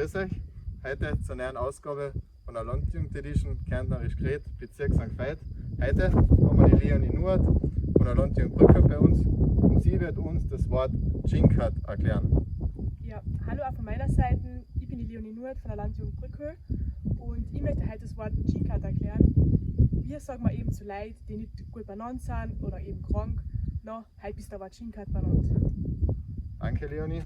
Grüß euch, heute zur neuen Ausgabe von der Landjugend-Edition Kärntnerisch geredet, Bezirk St. Veit. Heute haben wir die Leonie Nuert von der Landjugend Brücke bei uns und sie wird uns das Wort Dschinkat erklären. Ja, hallo auch von meiner Seite, ich bin die Leonie Nuert von der Landjugend Brücke und ich möchte heute das Wort Dschinkat erklären. Wir sagen wir eben zu Leuten, die nicht gut benannt sind oder eben krank, na, heute ist der Wort Dschinkat benannt. Danke Leonie.